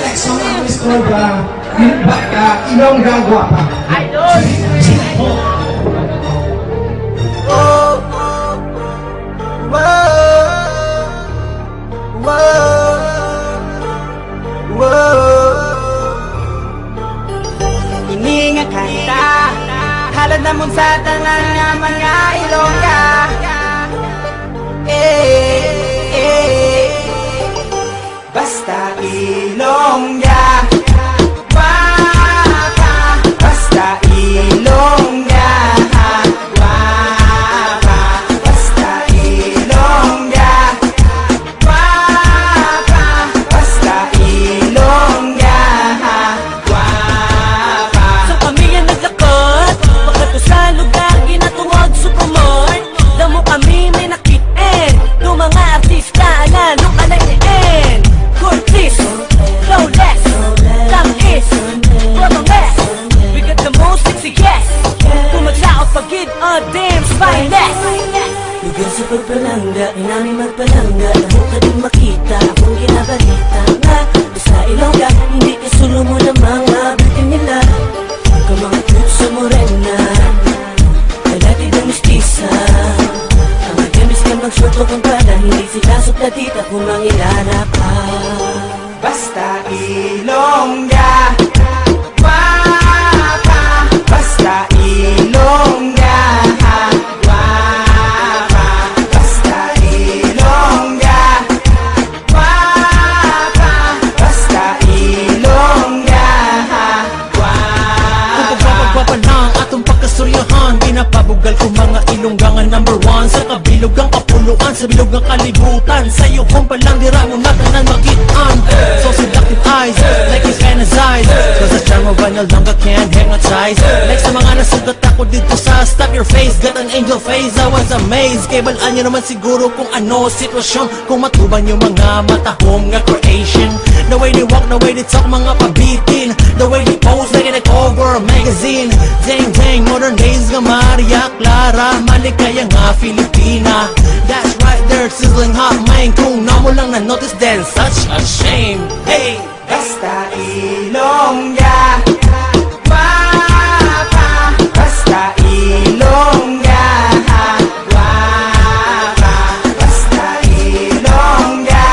next song is called Ilongga Guapa. Idol! Ini nga kanta halad namon sa tanan nga mga Ilongga. Basta Ilongga, guapa. Basta Ilongga, guapa. Basta Ilongga, guapa. Basta Ilongga, guapa. So kami yan naglakad pagkato sa lugar ginatuwag Supermart. Damo kami may nakitin ng mga artista lalo kalayin. Curtis, Flawless, Tamis, Protoness. We got the most sexy guests. Pumagsakot pagid on damn finest. Lugar sa pagpalangga, namin magpalangga. Damo ka din makita akong ginabalita nga sa Ilongga. Hindi kasulo mo lamang mabitin nila ka mga truth sa morena. Kalati ng mistisa ang agamis ka magsuto kung kada. Hindi sila suplatita kung mangilana pa. Basta Ilongga, guapa. Basta Ilongga, guapa. Basta Ilongga, guapa. Basta Ilongga, Kung guapa. pagpapagpapa lang atong pagkasuryahan, pinapabugal ko mga Ilongga nga #1 sa kabilog ang kapuluan, sa bilog ng kalibutan. Sa'yo kung palang dira mo matanan makitaan. So seductive eyes, like you fantasize, cause the charm of an Ilongga can't hypnotize. Like sa mga nasugat ako dito sa Stop Your Face, got an angel face, I was amazed. Kay balaan nyo naman siguro kung ano sitwasyon, kung matuban yung mga matahong nga creation. The way they walk, the way they talk, mga pabitin, the way they pose like in a cover magazine. Dang dang, modern days nga Maria Clara, maligaya nga Filipina. That's right there, sizzling hot man. Kung na mo lang na-notice then such a shame. Hey! Basta Ilongga, guapa. Basta Ilongga, guapa. Basta Ilongga,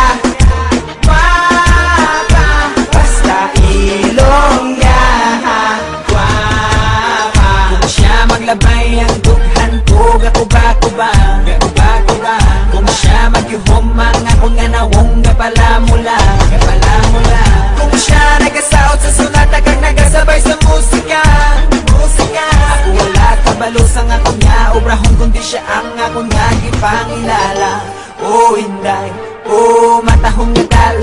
guapa. Basta Ilongga, guapa. Kung siya maglabay ang dughan ko, gakuba-kuba, gakuba-kuba. Kung siya magyuhom mga kung nga nawong gapalamula, gapalamula. Kung siya nagasaot sa sulat kag nagasabay sa musika, musika. Ako wala kabalo sa nga kunya obrahon kundi siya ang ako nga gipangilala. O inday, o matahong nga